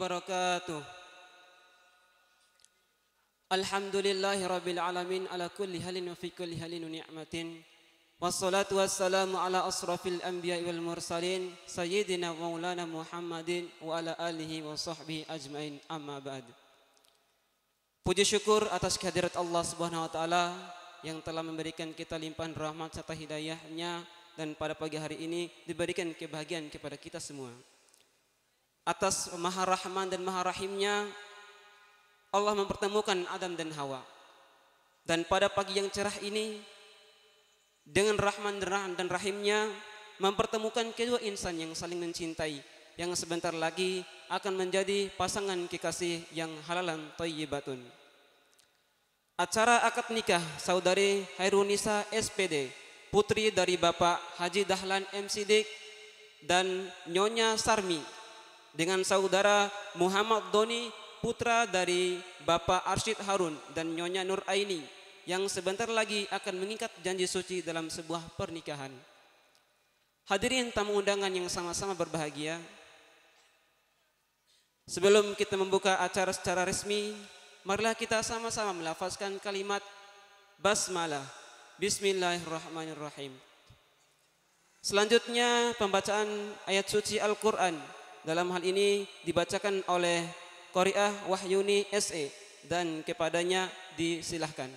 wabarakatuh. Alhamdulillahi rabbil alamin ala kulli halin wa fi kulli halin ni'matin. Wassalatu wassalamu ala asrafil anbiya wal mursalin sayyidina maulana Muhammadin wa ala alihi wa sahbihi ajmain, amma ba'd. Puji syukur atas kehadirat Allah Subhanahu wa taala yang telah memberikan kita limpahan rahmat serta hidayahnya, dan pada pagi hari ini diberikan kebahagiaan kepada kita semua. Atas Maha Rahman dan Maha Rahimnya, Allah mempertemukan Adam dan Hawa. Dan pada pagi yang cerah ini, dengan Rahman dan Rahimnya, mempertemukan kedua insan yang saling mencintai, yang sebentar lagi akan menjadi pasangan kekasih yang halalan thayyibatun. Acara akad nikah saudari Hairunisa SPD, putri dari Bapak Haji Dahlan M. Siddiq dan Nyonya Sarmi, dengan saudara Muhammad Doni, putra dari Bapak Arsyid Harun dan Nyonya Nur Aini, yang sebentar lagi akan mengikat janji suci dalam sebuah pernikahan. Hadirin tamu undangan yang sama-sama berbahagia, sebelum kita membuka acara secara resmi, marilah kita sama-sama melafazkan kalimat basmalah. Bismillahirrahmanirrahim. Selanjutnya pembacaan ayat suci Al-Quran. Dalam hal ini dibacakan oleh Qori'ah Wahyuni SE, dan kepadanya disilahkan.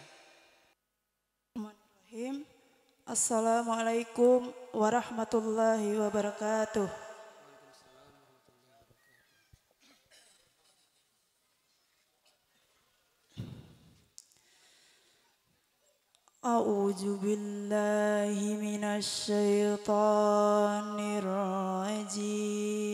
Assalamualaikum warahmatullahi wabarakatuh. A'udzu billahi minasy syaithanir rajim.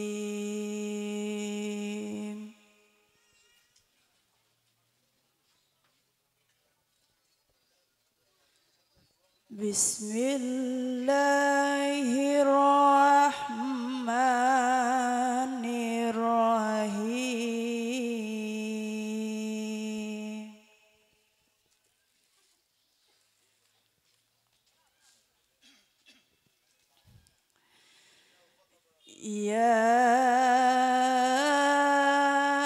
Bismillahirrahmanirrahim. Ya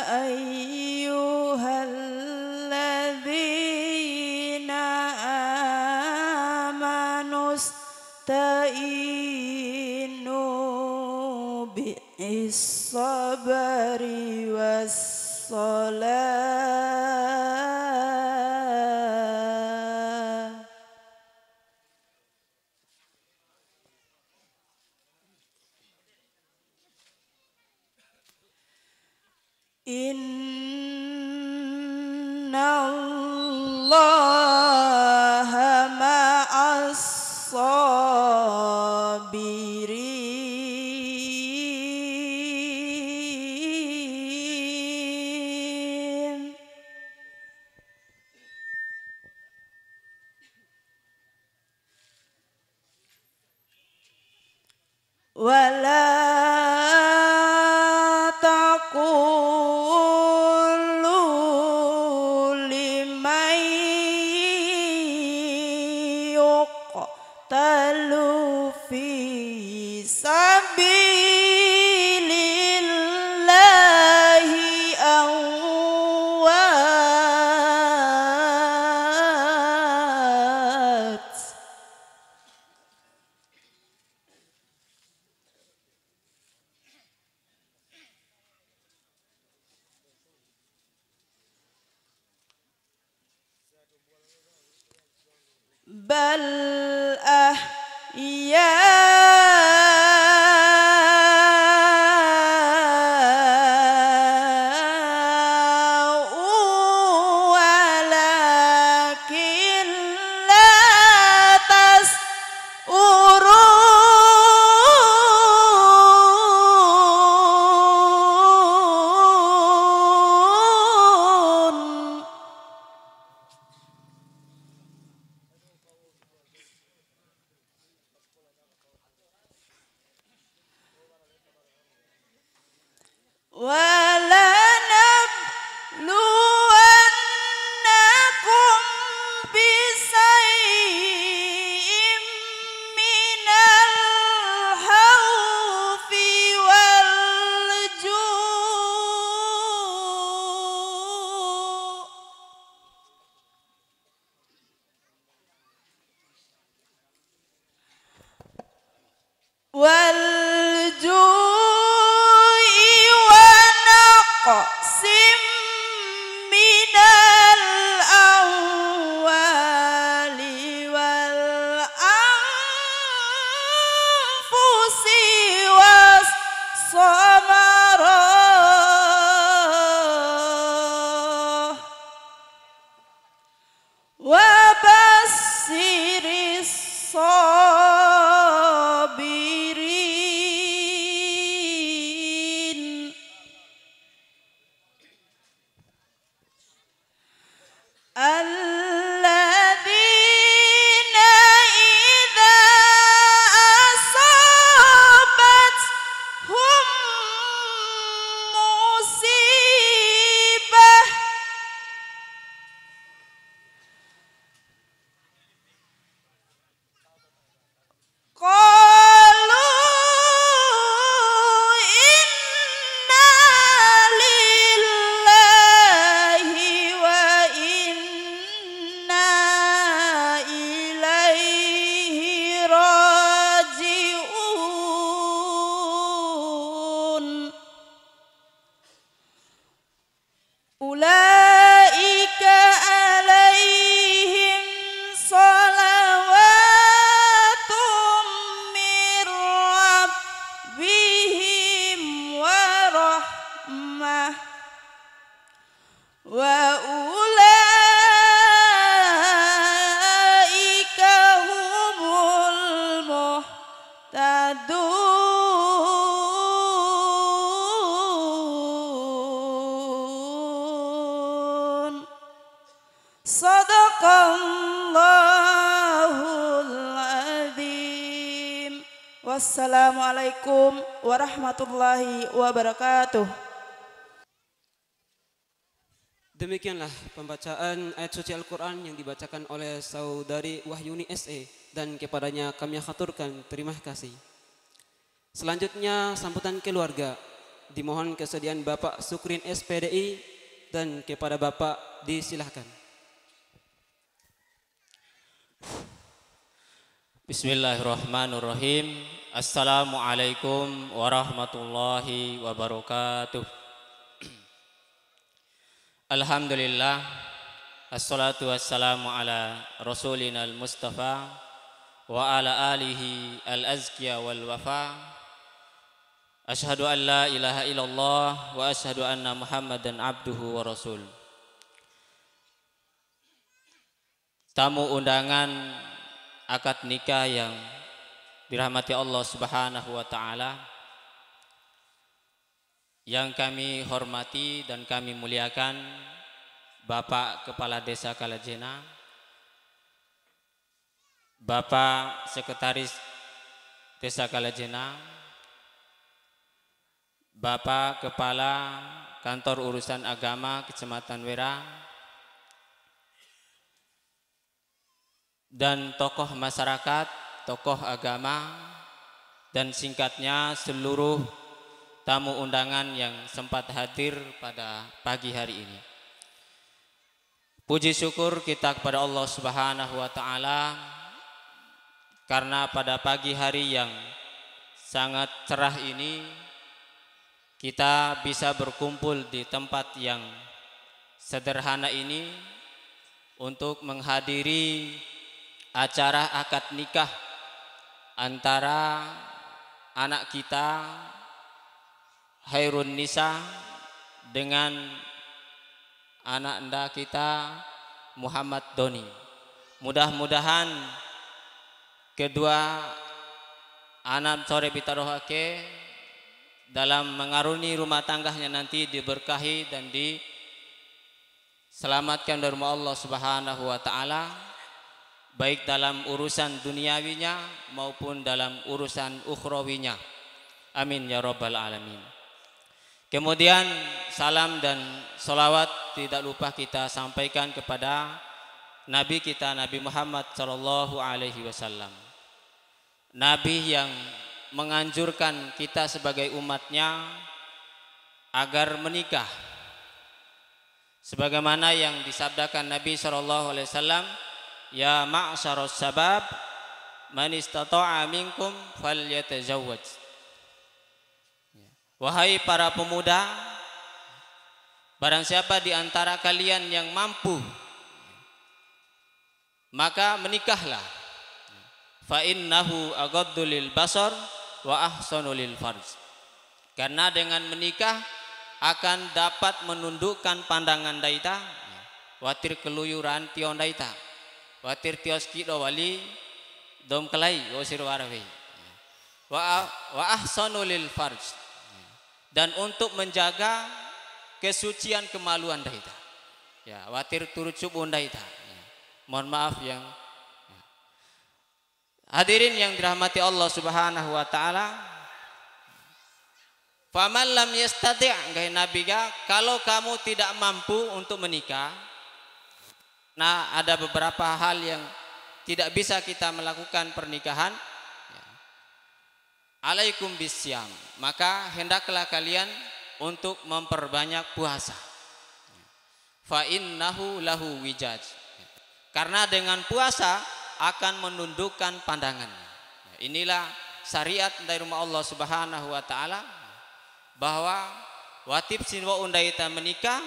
ayyuhalladzina amanu ista'inu bis-sabri was-salah. Innallaha ma'as sabirin. Wala taqulu liman yuqtalu fi sabilillahi amwat. Bal ahya'u walakin la tas'urun. Wassalamualaikum warahmatullahi wabarakatuh. Demikianlah pembacaan ayat suci Al-Quran yang dibacakan oleh saudari Wahyuni SE, dan kepadanya kami aturkan terima kasih. Selanjutnya sambutan keluarga. Dimohon kesediaan Bapak Sukrin SPDI, dan kepada Bapak disilahkan. Bismillahirrahmanirrahim. Assalamualaikum warahmatullahi wabarakatuh. Alhamdulillah, assalatu wassalamu ala rasulina al-mustafa wa ala alihi al-azkiya wal wafa. Ashhadu an la ilaha illallah wa ashhadu anna muhammadan abduhu wa rasul. Tamu undangan akad nikah yang dirahmati Allah Subhanahu wa taala, yang kami hormati dan kami muliakan Bapak Kepala Desa Kalajena, Bapak Sekretaris Desa Kalajena, Bapak Kepala Kantor Urusan Agama Kecamatan Wera, dan tokoh masyarakat, tokoh agama, dan singkatnya seluruh tamu undangan yang sempat hadir pada pagi hari ini. Puji syukur kita kepada Allah Subhanahu wa taala karena pada pagi hari yang sangat cerah ini kita bisa berkumpul di tempat yang sederhana ini untuk menghadiri acara akad nikah antara anak kita Hairun Nisa dengan anak anda kita Muhammad Doni. Mudah-mudahan kedua anak sore bitarohake dalam mengaruni rumah tangganya nanti diberkahi dan diselamatkan dari Allah Subhanahu wa taala, baik dalam urusan duniawinya maupun dalam urusan ukhrawinya. Amin ya rabbal alamin. Kemudian salam dan salawat tidak lupa kita sampaikan kepada Nabi kita Nabi Muhammad sallallahu alaihi wasallam. Nabi yang menganjurkan kita sebagai umatnya agar menikah, sebagaimana yang disabdakan Nabi sallallahu alaihi wasallam, ya ma'syaros sabab man istata'a minkum falyatazawwaj. Wahai para pemuda, barang siapa di antara kalian yang mampu, maka menikahlah. Fa innahu aghaddu lil basar wa ahsanu lil farj. Karena dengan menikah akan dapat menundukkan pandangan daita, watir keluyuran tion daita. Watir tioski do wali dom kelai wasir warawi wa ahsanu lil farj, dan untuk menjaga kesucian kemaluan daita, ya watir turut subun daita, ya. Mohon maaf yang ya. Hadirin yang dirahmati Allah Subhanahu wa taala, faman lam yastati' gai nabi ga, kalau kamu tidak mampu untuk menikah. Nah, ada beberapa hal yang tidak bisa kita melakukan pernikahan. Alaikum bisyam, maka hendaklah kalian untuk memperbanyak puasa. Fa innahu lahu wijaj, karena dengan puasa akan menundukkan pandangannya. Inilah syariat dari rumah Allah Subhanahu wa taala, bahwa watib sinwa undaita menikah,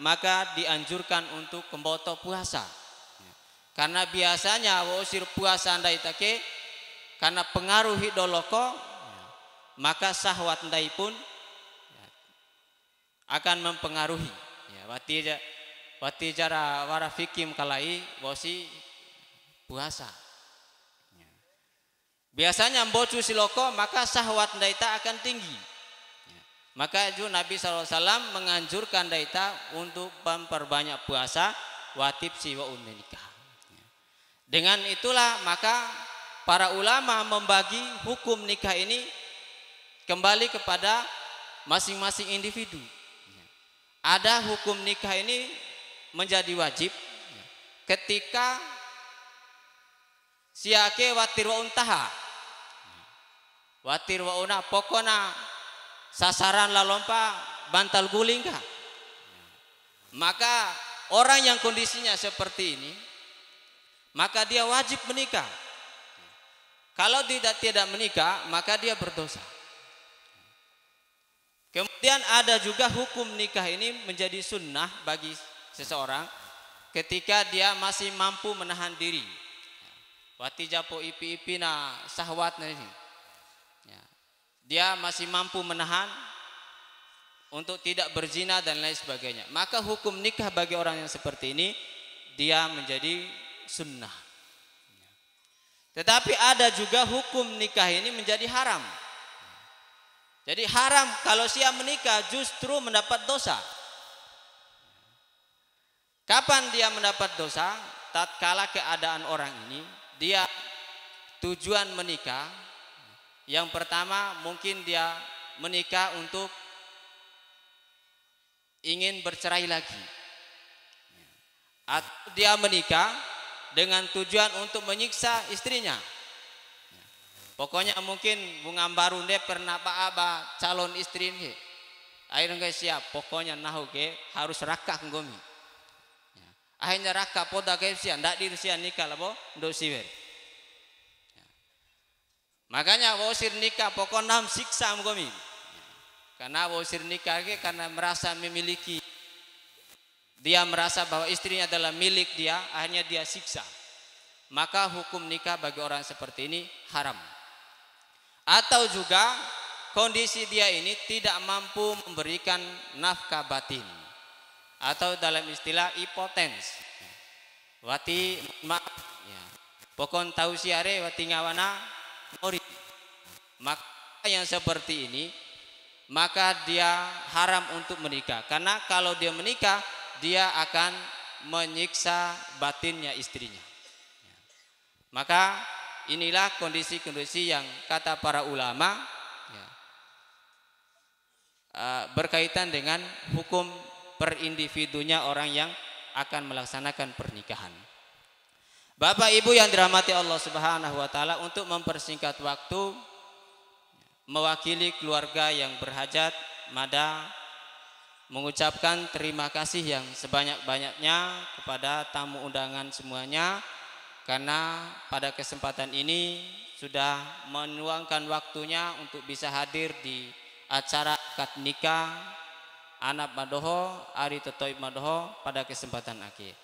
maka dianjurkan untuk kemboto puasa. Karena biasanya usir puasa ndaita ke karena pengaruh hidoloko, maka syahwat ndai pun akan mempengaruhi. Ya, wati jara wara fikim kalai bosi puasa. Ya. Biasanya mbocu siloko maka syahwat ndaita akan tinggi. Maka itu Nabi SAW menganjurkan daita untuk memperbanyak puasa, watib siwa menikah. Dengan itulah maka para ulama membagi hukum nikah ini kembali kepada masing-masing individu. Ada hukum nikah ini menjadi wajib ketika siake watir wa untaha. Watir wa una pokona sasaran lalompa bantal guling kah? Maka orang yang kondisinya seperti ini, maka dia wajib menikah. Kalau tidak menikah, maka dia berdosa. Kemudian ada juga hukum nikah ini menjadi sunnah bagi seseorang ketika dia masih mampu menahan diri. Wati japo ipi-ipi na sahwat ini. Dia masih mampu menahan untuk tidak berzina dan lain sebagainya. Maka hukum nikah bagi orang yang seperti ini dia menjadi sunnah. Tetapi ada juga hukum nikah ini menjadi haram. Jadi haram kalau sia menikah justru mendapat dosa. Kapan dia mendapat dosa? Tatkala keadaan orang ini dia tujuan menikah. Yang pertama mungkin dia menikah untuk ingin bercerai lagi. Atau dia menikah dengan tujuan untuk menyiksa istrinya. Pokoknya mungkin bunga baru dia pernah aba calon istri ini. Akhirnya siap. Pokoknya nahu ke harus rakah ngomi. Akhirnya rakah poda ke sian. Ndak diri sian nikah lah bo. Ndok siwer. Makanya wasir nikah pokoknya siksa ngomi. Karena wasir nikah ke karena merasa memiliki. Dia merasa bahwa istrinya adalah milik dia. Akhirnya dia siksa. Maka hukum nikah bagi orang seperti ini haram. Atau juga kondisi dia ini tidak mampu memberikan nafkah batin atau dalam istilah impotens. Wati maaf ya. Pokon tahu siare wati ngawana mori. Maka yang seperti ini maka dia haram untuk menikah karena kalau dia menikah dia akan menyiksa batinnya istrinya. Maka inilah kondisi-kondisi yang kata para ulama ya, berkaitan dengan hukum per individunya orang yang akan melaksanakan pernikahan. Bapak Ibu yang dirahmati Allah Subhanahu wa taala, untuk mempersingkat waktu mewakili keluarga yang berhajat Mada mengucapkan terima kasih yang sebanyak-banyaknya kepada tamu undangan semuanya. Karena pada kesempatan ini sudah menuangkan waktunya untuk bisa hadir di acara akad nikah anak Madoho, Ari Totoib Madoho pada kesempatan akhir.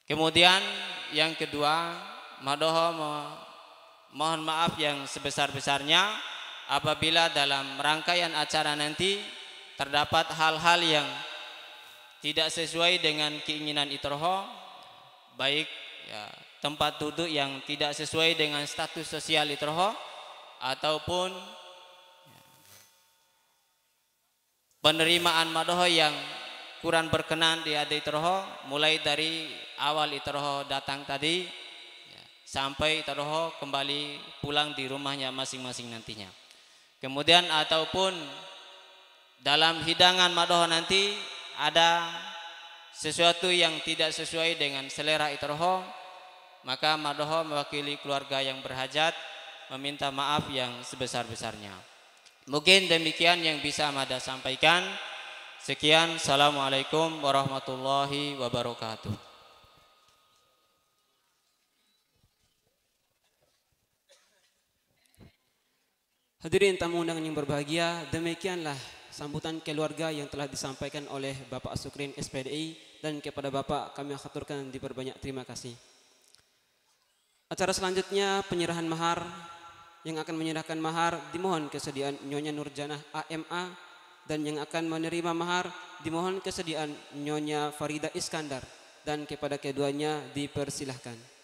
Kemudian yang kedua, Madoho mohon maaf yang sebesar-besarnya apabila dalam rangkaian acara nanti terdapat hal-hal yang tidak sesuai dengan keinginan Itroho, baik ya, tempat duduk yang tidak sesuai dengan status sosial Itroho ataupun ya, penerimaan Madoho yang kurang berkenan di ada Itroho, mulai dari awal Itroho datang tadi ya, sampai Itroho kembali pulang di rumahnya masing-masing nantinya. Kemudian ataupun dalam hidangan Madoho nanti ada sesuatu yang tidak sesuai dengan selera Itroho, maka Madoho mewakili keluarga yang berhajat meminta maaf yang sebesar-besarnya. Mungkin demikian yang bisa Mada sampaikan. Sekian, assalamualaikum warahmatullahi wabarakatuh. Hadirin tamu undangan yang berbahagia, demikianlah sambutan keluarga yang telah disampaikan oleh Bapak Sukrin SPDI, dan kepada Bapak kami aturkan diperbanyak terima kasih. Acara selanjutnya penyerahan mahar. Yang akan menyerahkan mahar dimohon kesediaan Nyonya Nurjanah AMA, dan yang akan menerima mahar dimohon kesediaan Nyonya Farida Iskandar, dan kepada keduanya dipersilahkan.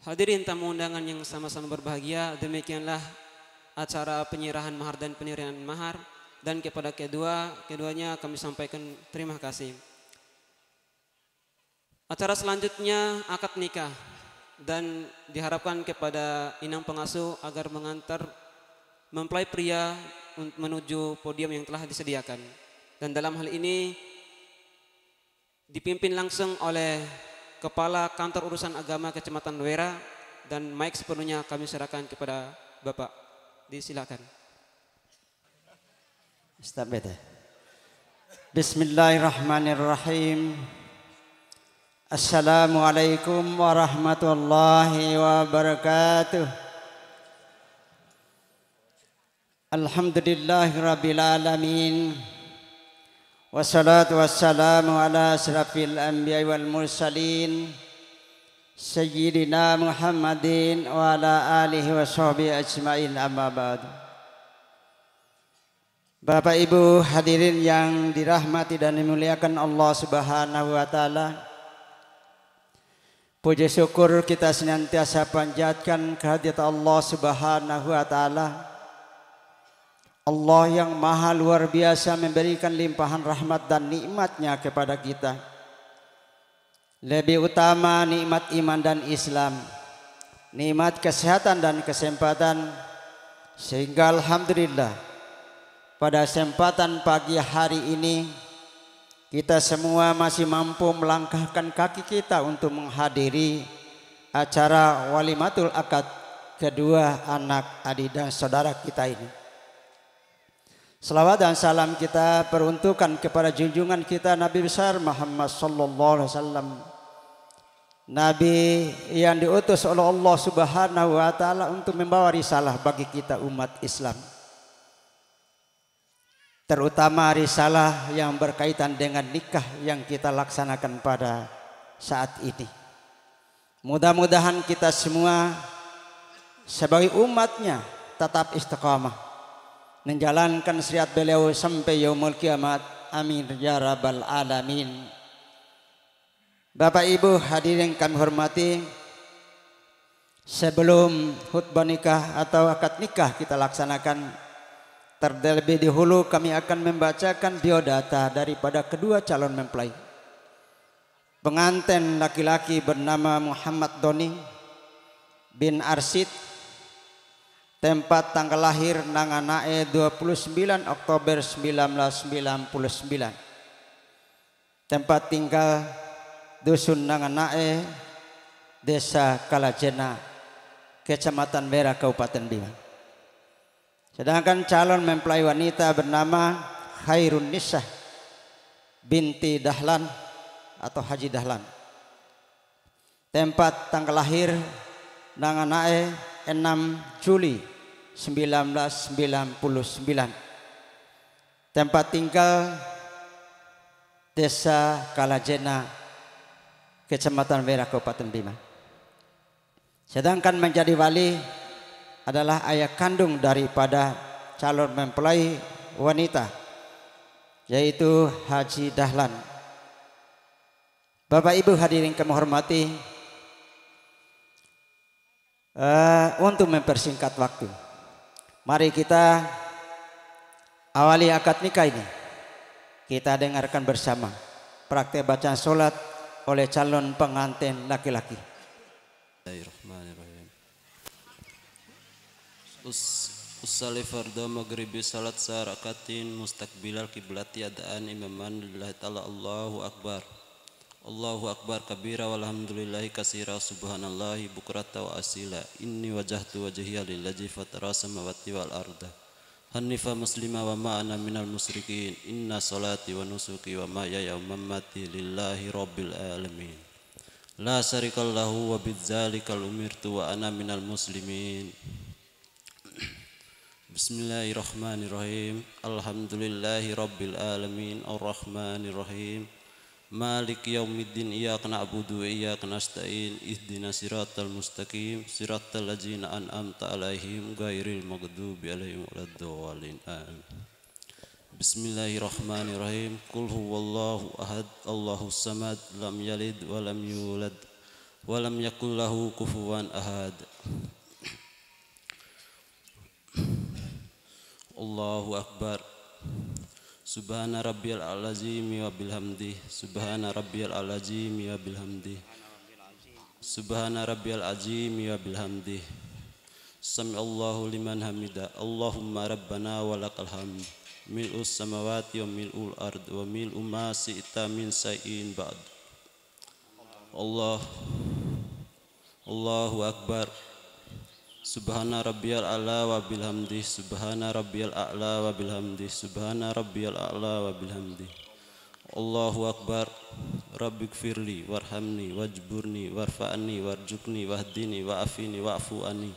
Hadirin tamu undangan yang sama-sama berbahagia, demikianlah acara penyerahan mahar dan penerimaan mahar, dan kepada keduanya kami sampaikan terima kasih. Acara selanjutnya akad nikah, dan diharapkan kepada inang pengasuh agar mengantar mempelai pria menuju podium yang telah disediakan. Dan dalam hal ini dipimpin langsung oleh Kepala Kantor Urusan Agama Kecamatan Wera, dan mic sepenuhnya kami serahkan kepada Bapak. Disilakan. Bismillahirrahmanirrahim. Assalamualaikum warahmatullahi wabarakatuh. Alhamdulillahirabbil alamin. Wassalatu wassalamu ala asrafil anbiya'i wal mursalin Sayyidina Muhammadin wa ala alihi wa sahbihi ajma'in, amma ba'du. Bapak Ibu hadirin yang dirahmati dan dimuliakan Allah Subhanahu wa taala, puji syukur kita senantiasa panjatkan kehadirat Allah Subhanahu wa taala. Allah yang maha luar biasa memberikan limpahan rahmat dan nikmatnya kepada kita. Lebih utama nikmat iman dan Islam, nikmat kesehatan dan kesempatan, sehingga alhamdulillah pada kesempatan pagi hari ini kita semua masih mampu melangkahkan kaki kita untuk menghadiri acara walimatul akad kedua anak adik dan saudara kita ini. Salawat dan salam kita peruntukkan kepada junjungan kita Nabi besar Muhammad sallallahu alaihi wasallam, Nabi yang diutus oleh Allah Subhanahu wa taala untuk membawa risalah bagi kita umat Islam, terutama risalah yang berkaitan dengan nikah yang kita laksanakan pada saat ini. Mudah-mudahan kita semua sebagai umatnya tetap istiqamah menjalankan syariat beliau sampai yaumul kiamat. Amin ya rabbal alamin. Bapak Ibu hadirin yang kami hormati, sebelum khutbah nikah atau akad nikah kita laksanakan, terlebih dahulu kami akan membacakan biodata daripada kedua calon mempelai. Pengantin laki-laki bernama Muhammad Doni bin Arsid, tempat tanggal lahir Nanganae 29 Oktober 1999. Tempat tinggal Dusun Nanganae, Desa Kalajena, Kecamatan Wera, Kabupaten Bima. Sedangkan calon mempelai wanita bernama Khairun Nisa binti Dahlan atau Haji Dahlan. Tempat tanggal lahir Nanganae 6 Juli 1999. Tempat tinggal Desa Kalajena, Kecamatan Wera, Kabupaten Bima. Sedangkan menjadi wali adalah ayah kandung daripada calon mempelai wanita, yaitu Haji Dahlan. Bapak Ibu hadirin kami hormati, untuk mempersingkat waktu, mari kita awali akad nikah ini. Kita dengarkan bersama praktek bacaan sholat oleh calon pengantin laki-laki. Bismillahirrahmanirrahim. Usalli fardhu maghribi salat sarakatin mustaqbilal kiblati adaan imaman lillahi ta'ala. Allahu akbar. Allahu akbar kabira walhamdulillahi katsira subhanallahi bukrata wa asila. Inni wajahtu wajhiya lillazi fatara samawati wal arda hanifa muslima wa ma ana minal musyrikin. Inna salati wa nusuki wa mahyaya wa mamati lillahi rabbil alamin la syarikalahu wa bidzalikal umirtu wa ana minal muslimin. Bismillahirrahmanirrahim. Alhamdulillahi rabbil alamin arrahmanirrahim Maliki yaumiddin iyyaka na'budu wa iyyaka nasta'in ihdinas siratal mustaqim siratal ladzina an'amta 'alaihim ghairil maghdubi 'alaihim waladdallin. Amin. Bismillahirrahmanirrahim. Qul huwallahu ahad, Allahus samad, lam yalid wa lam yulad wa lam yakul lahu kufuwan ahad. Allahu akbar. Subhana rabbiyal azim wa bihamdi. Subhana rabbiyal azim wa bihamdi. Subhana rabbiyal azim wa bihamdi. Sami Allahu liman hamida. Allahumma rabbana walakal hamd. Mil'us samawati wa mil'ul ard wa mil'u ma syi'ta min syai'in ba'd. Allahu akbar. Subhana rabbiyal a'la wa bihamdi. Subhana rabbiyal a'la wa bihamdi. Subhana rabbiyal a'la wa bihamdi. Allahu akbar. Rabbighfirli warhamni wajburni warfa'ni warjukni wahdini wa'afini wa'fu anni.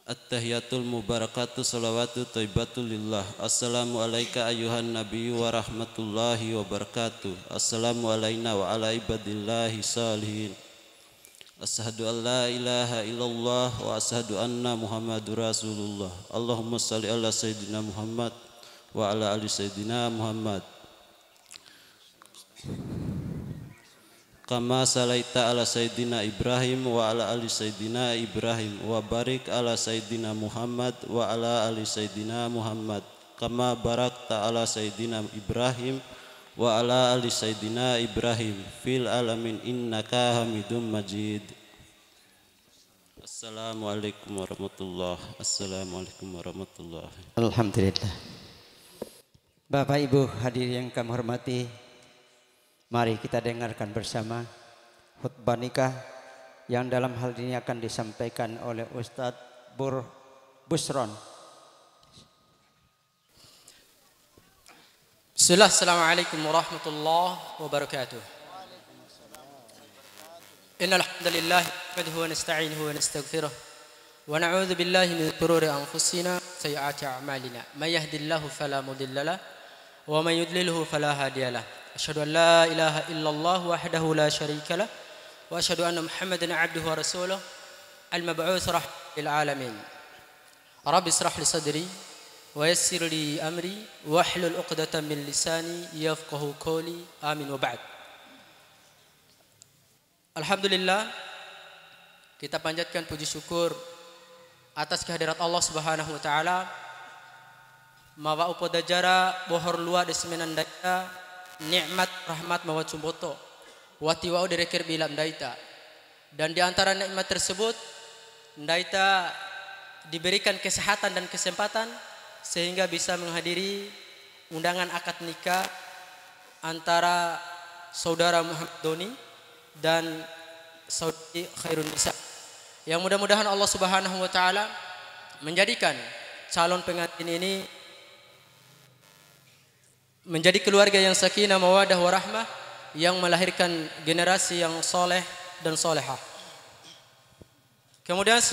At-tahiyatul mubarakatuh salawatu thayyibatul lillah. Assalamu alayka ayyuhan nabiyyu wa rahmatullahi wa barakatuh. Assalamu alayna wa ala ibadillahi salihin. Asyhadu an la ilaha illallah wa asyhadu anna Muhammadur Rasulullah. Allahumma shalli ala sayyidina Muhammad wa ala ali sayyidina Muhammad. Kama salaita ala sayyidina Ibrahim wa ala ali sayyidina Ibrahim wa barik ala sayyidina Muhammad wa ala ali sayyidina Muhammad. Kama barakta ala sayyidina Ibrahim wa ala ali sayyidina Ibrahim fil alamin innaka Hamidum Majid. Assalamualaikum warahmatullahi. Assalamualaikum warahmatullahi. Alhamdulillah. Bapak Ibu hadirin yang kami hormati, mari kita dengarkan bersama khutbah nikah yang dalam hal ini akan disampaikan oleh Ustadz Busron. Bismillah, assalamualaikum warahmatullahi wabarakatuh. Innal hamdalillah nahmaduhu wa nasta'inuhu wa nastaghfiruh wa na'udzu billahi min shururi anfusina wa sayyiati a'malina. May yahdihillahu fala mudilla lahu wa may yudlilhu fala hadiya lahu. Asyhadu an la ilaha illallah wahdahu la syarika lahu wa asyhadu anna Muhammadan 'abduhu wa rasuluh al-mab'uts rahmatan lil alamin. Rabbi ishrah li sadri wa yassir li amri wahlul 'uqdatam min lisani yafqahu qawli. Amin wa ba'd. Alhamdulillah, kita panjatkan puji syukur atas kehadirat Allah Subhanahu wa taala. Mawa upodajara bohor lua desmenan daita nikmat rahmat mawa cumboto wati wau direkir bilam daita. Dan di antara nikmat tersebut daita diberikan kesehatan dan kesempatan sehingga bisa menghadiri undangan akad nikah antara saudara Muhammad Doni dan saudari Khairun Nisa, yang mudah-mudahan Allah Subhanahu wa taala menjadikan calon pengantin ini menjadi keluarga yang sakinah mawadah warahmah, yang melahirkan generasi yang soleh dan solehah. Kemudian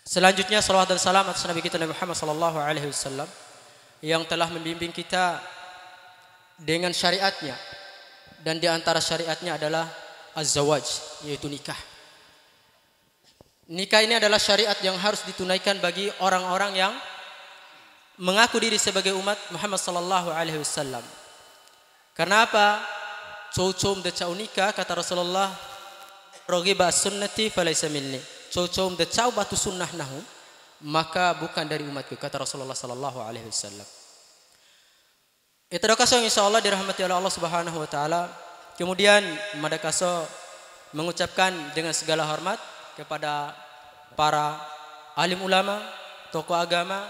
selanjutnya salawat dan salam atas Nabi kita Nabi Muhammad sallallahu alaihi wasallam yang telah membimbing kita dengan syariatnya, dan di antara syariatnya adalah az-zawaj, yaitu nikah. Nikah ini adalah syariat yang harus ditunaikan bagi orang-orang yang mengaku diri sebagai umat Muhammad sallallahu alaihi wasallam. Karena apa? Cowcom de cau nikah, kata Rasulullah, rogiba sunnati falaysa minni. Cowcom de cau batu sunnah nahu, maka bukan dari umatku, kata Rasulullah sallallahu alaihi wasallam. Itu kaso insyaallah dirahmati oleh Allah Subhanahu wa taala. Kemudian madakaso mengucapkan dengan segala hormat kepada para alim ulama, tokoh agama,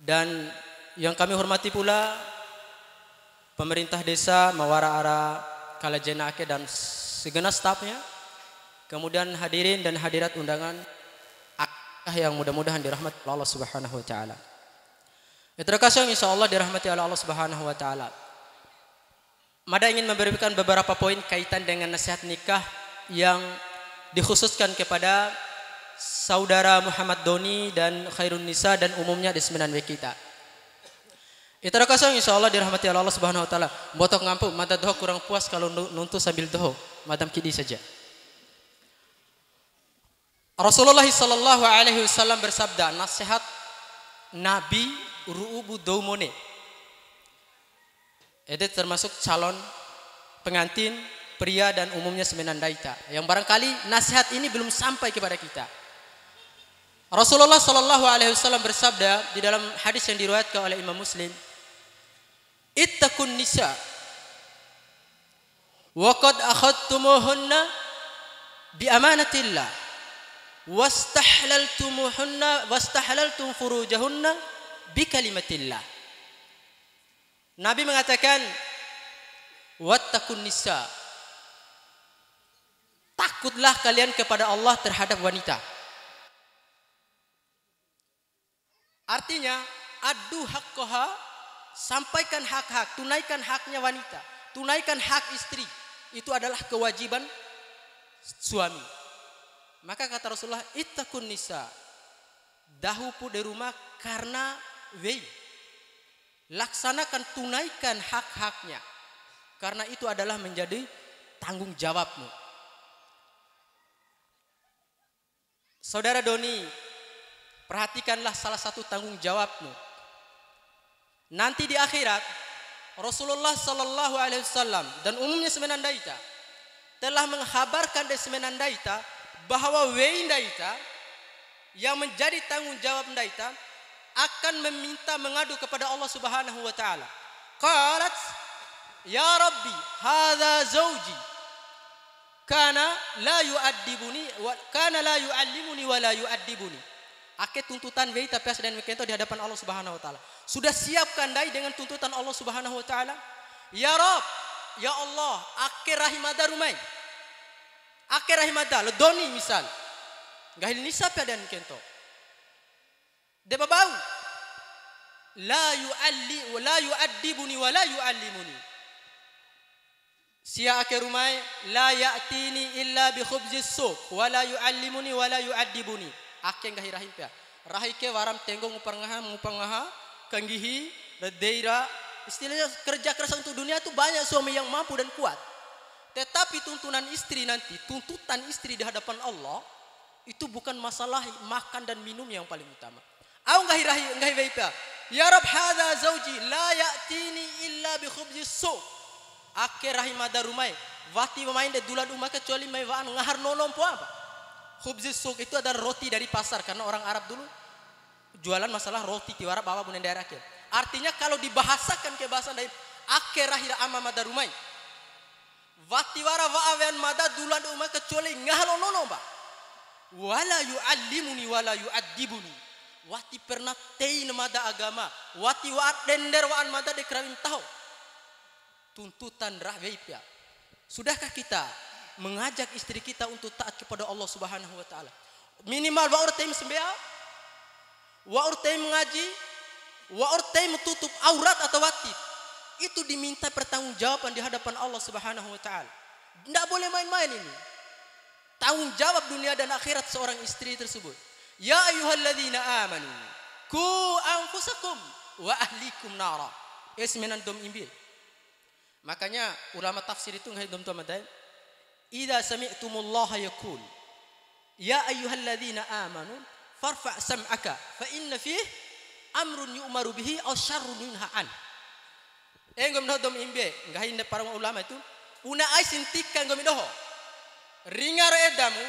dan yang kami hormati pula pemerintah desa Mawara-Ara Kalajenake dan segenap stafnya. Kemudian hadirin dan hadirat undangan yang mudah-mudahan dirahmati oleh Allah Subhanahu wa taala. Terima kasih insyaallah dirahmati oleh Allah Subhanahu wa taala. Mada ingin memberikan beberapa poin kaitan dengan nasihat nikah yang dikhususkan kepada saudara Muhammad Doni dan Khairun Nisa dan umumnya di Semenan kita. Terima kasih insyaallah dirahmati oleh Allah Subhanahu wa taala. Botok ngampu mata doho kurang puas kalau nuntu sambil doho, madam kidi saja. Rasulullah sallallahu alaihi wasallam bersabda, nasihat Nabi ru'ubu daumone. Itu termasuk calon pengantin pria dan umumnya semenandaita. Yang barangkali nasihat ini belum sampai kepada kita. Rasulullah sallallahu alaihi wasallam bersabda di dalam hadis yang diriwayatkan oleh Imam Muslim, "Ittaqun nisa wa qad akhadtumuhunna bi amanatillah wastahlaltum furujahunna bi kalimatillah." Nabi mengatakan, "Wattaqun nisa." Takutlah kalian kepada Allah terhadap wanita. Artinya, adu haqqaha, sampaikan hak-hak, tunaikan haknya wanita, tunaikan hak istri. Itu adalah kewajiban suami. Maka kata Rasulullah, ittaqun nisa. Dahupu di rumah karena wei. Laksanakan, tunaikan hak-haknya. Karena itu adalah menjadi tanggung jawabmu. Saudara Doni, perhatikanlah salah satu tanggung jawabmu. Nanti di akhirat, Rasulullah sallallahu alaihi wasallam dan umumnya semenandaita telah menghabarkan dari semenandaita bahwa Wendaita yang menjadi tanggung jawab Ndaita akan meminta mengadu kepada Allah Subhanahu wa taala. Qalat, "Ya Rabbi, hadza zauji kana la yu'addibuni wa kana la yu'allimuni wa la yu'addibuni." Ake tuntutan Weita pas dan mekento di hadapan Allah Subhanahu wa taala. Sudah siapkan dai dengan tuntutan Allah Subhanahu wa taala? Ya Rabb, ya Allah, ake rahimada rumai. Ake rahimada ledoni misal. Gahil nisa pa dan kento. De babau. La yu'addibuni wa la yu'allimuni. Sia ake rumai la ya'tini illa bi khubzis suq wa la yu'allimuni wa la yu'addibuni. Ake gahi rahim pia. Rahi ke waram tenggong mupangaha kanggihi deira. Istilahnya kerja keras untuk dunia itu banyak suami yang mampu dan kuat. Tetapi tuntunan istri nanti, tuntutan istri di hadapan Allah itu bukan masalah makan dan minum yang paling utama. Au gahi baita. Ya Rabb, hadza zauji la ya'tini illa bi khubzis suq. Ake rahimada rumai. Wati pemain de dulan umah kecuali mai waan ngahar nonom po apa? Khubzis suq itu adalah roti dari pasar karena orang Arab dulu jualan masalah roti tiwara bawa bunen daerah ke. Artinya kalau dibahasakan ke bahasa dari ake rahira ama madarumai. Watiwara wa'awan mada dulan umah kecuali ngahar nonom ba. Wala yu'allimuni wala yu'addibuni. Wati pernah tein mada agama. Wati wa'at dender wa'an mada de krawin tahu. Tuntutan rahweipya. Sudahkah kita mengajak istri kita untuk taat kepada Allah Subhanahu wa taala? Minimal wa urtaim sembeha, wa urtaim mengaji, wa urtaim tutup aurat atau wati. Itu diminta pertanggungjawaban di hadapan Allah Subhanahu wa taala. Tidak boleh main-main ini. Tanggung jawab dunia dan akhirat seorang istri tersebut. Ya ayyuhalladzina amanu ku anfusakum wa ahlikum nara. Esmenan dom imbil. Makanya ulama tafsir itu ngai dom tu amadai. Idza sami'tumullaha yaqul ya ayyuhalladzina amanu farfa' sam'aka fa inna fihi amrun yu'maru bihi aw syarrun yunha an. Engom dom imbe ngai ne para ulama itu una aisin tikkan gom doho. Ringar edamu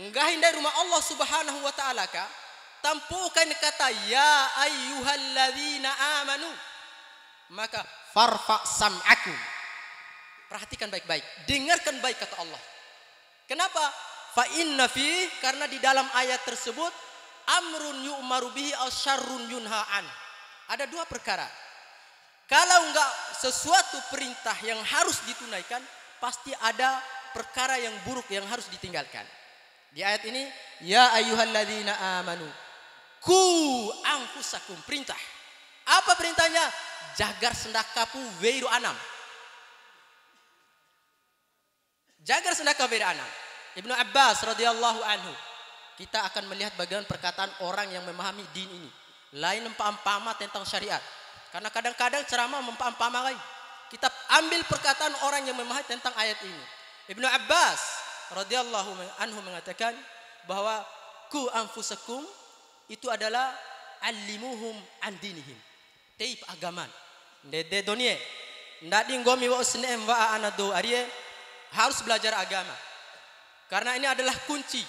enggak hindai rumah Allah Subhanahu wa taala ka tampukan kata ya ayyuhalladzina amanu maka farfa sam'aku. Perhatikan baik-baik, dengarkan baik kata Allah. Kenapa? Fa inna fi, karena di dalam ayat tersebut amrun yu'maru bihi aw syarrun yunha'an. Ada dua perkara. Kalau enggak sesuatu perintah yang harus ditunaikan, pasti ada perkara yang buruk yang harus ditinggalkan. Di ayat ini, ya ayyuhalladzina amanu ku anfusakum, perintah. Apa perintahnya? Jagar sendakapu weiru anam. Jagar sendakapu weiru anam. Ibnu Abbas radhiyallahu anhu. Kita akan melihat bagian perkataan orang yang memahami din ini. Lain empama tentang syariat. Karena kadang-kadang ceramah mempama lain. Kita ambil perkataan orang yang memahami tentang ayat ini. Ibnu Abbas radhiyallahu anhu mengatakan bahwa ku anfusakum itu adalah alimuhum an dinihim. Teip agaman. Dede donie. Ndadi ngomi wa usnem wa anado ariye harus belajar agama. Karena ini adalah kunci.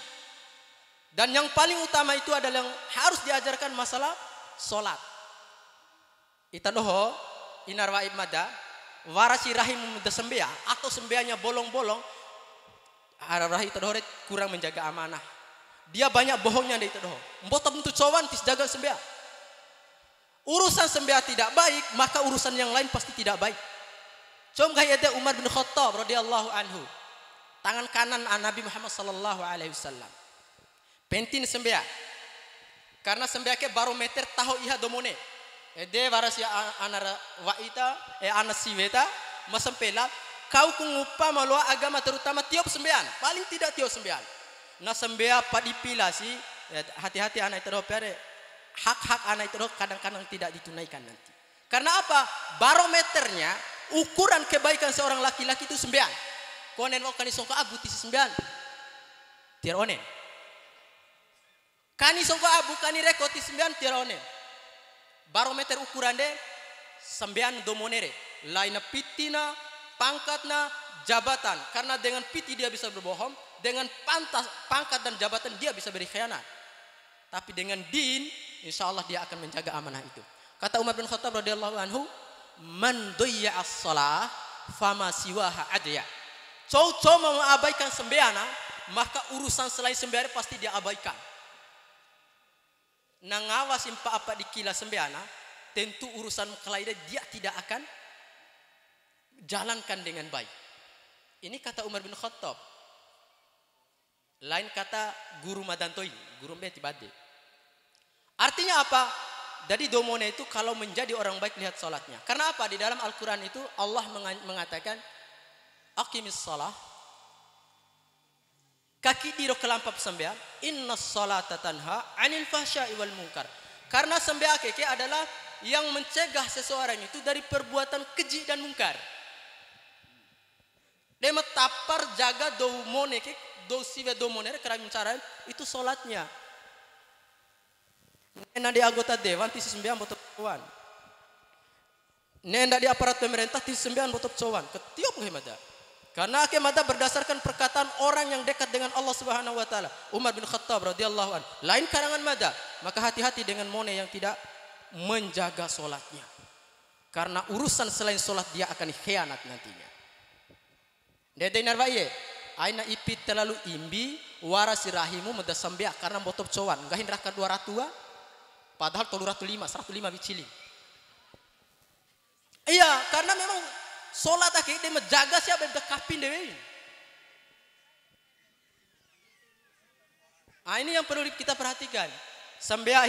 Dan yang paling utama itu adalah yang harus diajarkan masalah solat. Ita doho inar waib mada warasi rahim muda sembea atau sembeanya bolong-bolong. Arah ita doho kurang menjaga amanah. Dia banyak bohongnya dari ita doho. Mbotam untuk cawan tis jaga sembea. Urusan sembea tidak baik, maka urusan yang lain pasti tidak baik. Com gayada Umar bin Khattab radhiyallahu anhu. Tangan kanan Nabi Muhammad sallallahu alaihi wasallam. Pentin sembea. Karena sembea ke barometer tahu iha domone. Ede warasi anara waita anasiweta masempela kau kungupa malua agama terutama tiap sembean. Paling tidak tiap sembean. Na sembea padipilasi hati-hati anak itu pere. Hak-hak anak itu kadang-kadang tidak ditunaikan nanti. Karena apa? Barometernya ukuran kebaikan seorang laki-laki itu sembean. Konen lo kani songko abu tisi sembean. Tiar onen. Kani songko abu kani rekoti sembean tiar onen. Barometer ukuran de sembean domonere. Laina pitina, pangkatna, jabatan. Karena dengan piti dia bisa berbohong, dengan pangkat dan jabatan dia bisa berkhianat. Tapi dengan din, insya Allah dia akan menjaga amanah itu. Kata Umar bin Khattab radhiyallahu anhu, man doya as-salah fama siwaha adya. Cow mau mengabaikan sembeana, maka urusan selain sembeana pasti dia abaikan. Nangawasin apa dikila sembeana, tentu urusan kelainnya dia tidak akan jalankan dengan baik. Ini kata Umar bin Khattab. Lain kata guru madantoi, guru beti bade. Artinya apa? Jadi domone itu kalau menjadi orang baik lihat salatnya. Karena apa? Di dalam Al-Quran itu Allah mengatakan aqimis salah. Kaki diro kelampap sembean. Inna salata tanha anil fahsya'i wal munkar. Karena sembean keke adalah yang mencegah seseorang itu dari perbuatan keji dan mungkar. Dia metapar jaga domone keke. Dosive domone kerana cara itu solatnya. Nenda di anggota dewan tisi sembilan botol cawan. Nenda di aparat pemerintah tisi sembilan botol cawan. Ketiop kemada. Karena kemada berdasarkan perkataan orang yang dekat dengan Allah Subhanahu Wa Taala. Umar bin Khattab radhiyallahu an. Lain karangan mada. Maka hati-hati dengan mone yang tidak menjaga solatnya. Karena urusan selain solat dia akan khianat nantinya. Dede narwaye. Aina ipit terlalu imbi warasi rahimu muda sambia karena botop cawan gahin raka 200 padahal 205 105 bicili. Iya, karena memang solat akhir dia menjaga siapa yang dekapin dewe. Ini yang perlu kita perhatikan. Sambia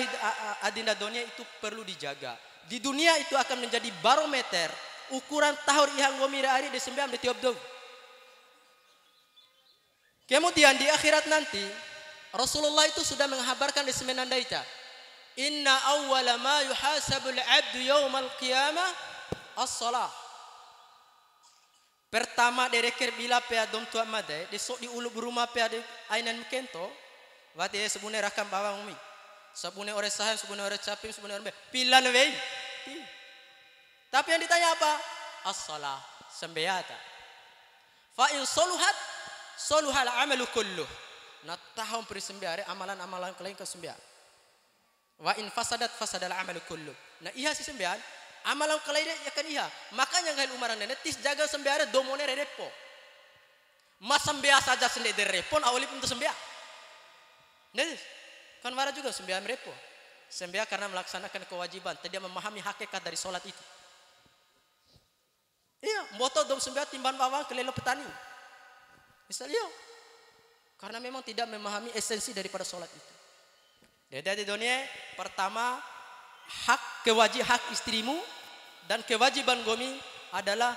adinda dunia itu perlu dijaga. Di dunia itu akan menjadi barometer ukuran tahun ihang gomira hari di sembilan di tiap dong. Kemudian di akhirat nanti Rasulullah itu sudah menghabarkan di semenan daita. Inna awwala ma yuhasabul 'abdu yaumal qiyamah as-shalah. Pertama dereker bila pe adom tua made de sok di ulu berumah pe ade ainan kento. Wati sebune rakam bawang umi. Sebune ore sahan, sebune ore capim, sebune ore pilan wei. Tapi yang ditanya apa? As-shalah, sembeata. Fa in soluhat soluhal amalu kulluh. Nah tahun perisembiare amalan-amalan kelain ke sembiar. Wa in fasadat fasadal amalu kulluh. Nah iya si sembiar amalan kelain ya kan iya. Makanya gail umaran nenek tis jaga sembiare domone repo. Mas sembiar saja sendiri repon awalip untuk sembiar. Nih kan marah juga sembiar repo. Sembiar karena melaksanakan kewajiban. Dia memahami hakikat dari solat itu. Iya, moto dom sembiar timban bawang kelelo petani. Misalnya, karena memang tidak memahami esensi daripada solat itu. Dari dunia pertama hak istrimu dan kewajiban gomi adalah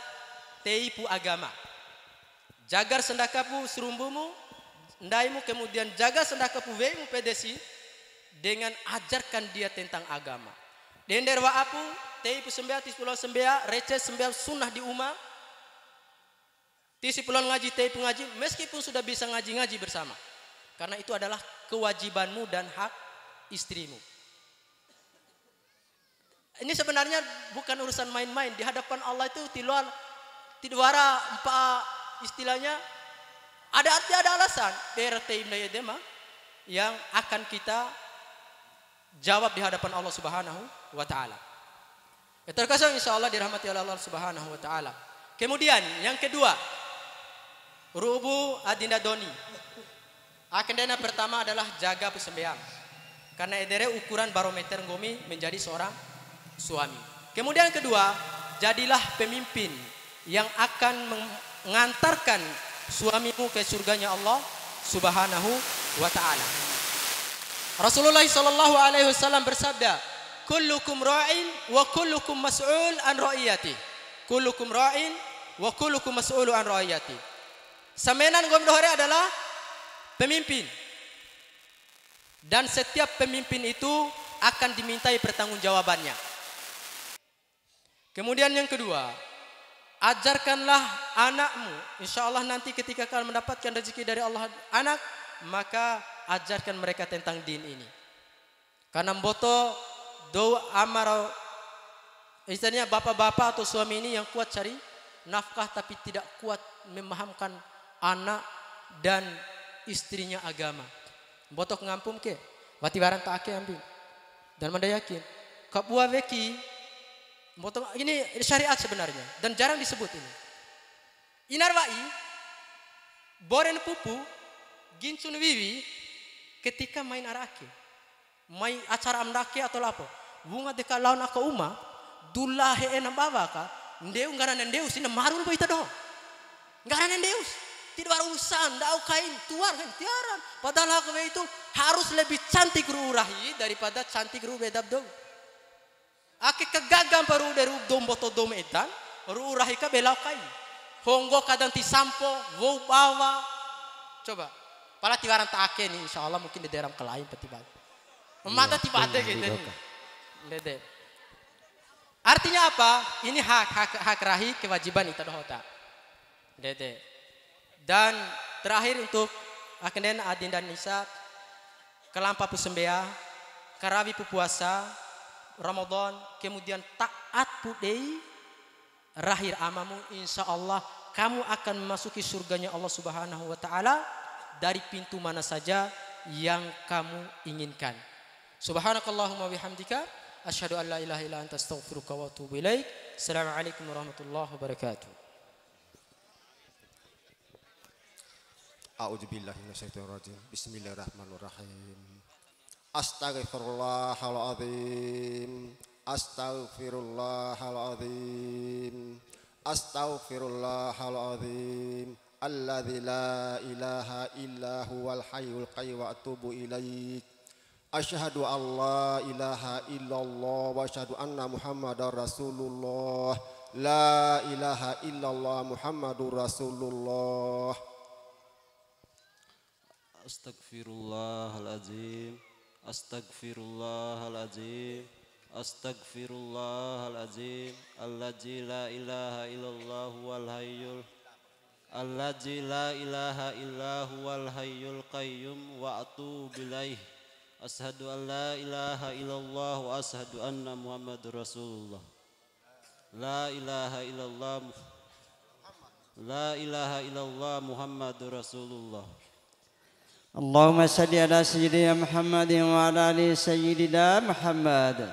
teipu agama. Jagar sendakapu serumbumu, ndaimu kemudian jaga sendakapu weimu pedesi dengan ajarkan dia tentang agama. Denderwa apu teipu sembea tispulau sembea receh sembea sunnah di umat. Tisi pulang ngaji, tei pengaji, meskipun sudah bisa ngaji-ngaji bersama. Karena itu adalah kewajibanmu dan hak istrimu. Ini sebenarnya bukan urusan main-main. Di hadapan Allah itu tiluara istilahnya ada arti ada alasan yang akan kita jawab di hadapan Allah Subhanahu wa taala. Terkasih insyaallah dirahmati oleh Allah Subhanahu wa taala. Kemudian yang kedua, rubu adinda doni. Akendena pertama adalah jaga persembahan. Karena edere ukuran barometer ngomi menjadi seorang suami. Kemudian yang kedua, jadilah pemimpin yang akan mengantarkan suamimu ke surganya Allah Subhanahu wa taala. Rasulullah sallallahu alaihi wasallam bersabda, "Kullukum ra'in wa kullukum mas'ul an ra'iyati." Kullukum ra'in wa kullukum mas'ul an ra'iyati. Samenan gom dohore adalah pemimpin. Dan setiap pemimpin itu akan dimintai pertanggungjawabannya. Kemudian yang kedua, ajarkanlah anakmu. Insya Allah nanti ketika kalian mendapatkan rezeki dari Allah anak, maka ajarkan mereka tentang din ini. Karena mboto do amaro, istilahnya bapak-bapak atau suami ini yang kuat cari nafkah tapi tidak kuat memahamkan anak dan istrinya agama. Mboto ngampum ke, wati barang tak ake ambil. Dan manda yakin, kapua veki, mboto ini syariat sebenarnya dan jarang disebut ini. Inarwai, boren pupu, gincun wiwi, ketika main arake, main acara amdake atau lapo, bunga deka lawan aku uma, dula heena bawa ka, ndeu ngaran ndeu sini marun boita doh, ngaran ndeus, tidak urusan, dau kain tuar kan tiaran, padahal aku itu harus lebih cantik rurahi daripada cantik ru bedab dong. Ake kegagam paru dari domboto dom edan, rurahi ka belau kain, honggo kadang ti sampo, wo bawa, coba. Pala tiwaran tak ake nih, insya Allah mungkin di daerah kelain petibat. Mata tiba ada gitu nih. Dede. Artinya apa? Ini hak rahi kewajiban itu dohota. Dede. Dan terakhir untuk akenden adin dan nisa, kelampa pusembea, karawi puasa, Ramadan, kemudian taat pudei, rahir amamu, insya Allah kamu akan memasuki surganya Allah Subhanahu wa taala dari pintu mana saja yang kamu inginkan. Subhanakallahumma bihamdika asyhadu an la ilaha illa anta astaghfiruka wa atubu ilaik. Assalamualaikum warahmatullahi wabarakatuh. A'udzubillahi minasyaitonir rajim. Bismillahirrahmanirrahim. Astaghfirullahaladzim. Astaghfirullahaladzim. Astaghfirullahaladzim. Alladzi la ilaha illa huwal hayyul qayyum wa atubu ilaik. Asyhadu an la ilaha illallah wa asyhadu anna Muhammadar Rasulullah. La ilaha illallah Muhammadur Rasulullah. Astagfirullahaladzim. Astagfirullahaladzim. Astagfirullahaladzim. Alladzi la ilaha illallah wal hayyul Alladzi la ilaha illa huwal hayyul qayyum wa atubu ilaih. Asyhadu an la ilaha illallah wa asyhadu anna Muhammadur Rasulullah. La ilaha illallah. La ilaha illallah Muhammadur Rasulullah. Allahumma salli ala sayyidina Muhammadin wa ala ali sayyidina Muhammad.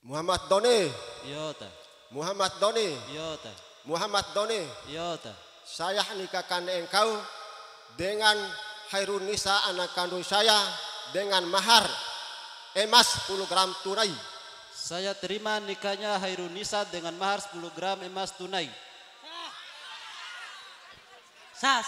Muhammad Doni. Yo ta. Muhammad Doni. Yo ta. Muhammad Doni. Yo ta. Saya nikahkan engkau dengan Hairun Nisa anak kandung saya dengan mahar emas 10 gram tunai. Saya terima nikahnya Hairun Nisa dengan mahar 10 gram emas tunai. Sah.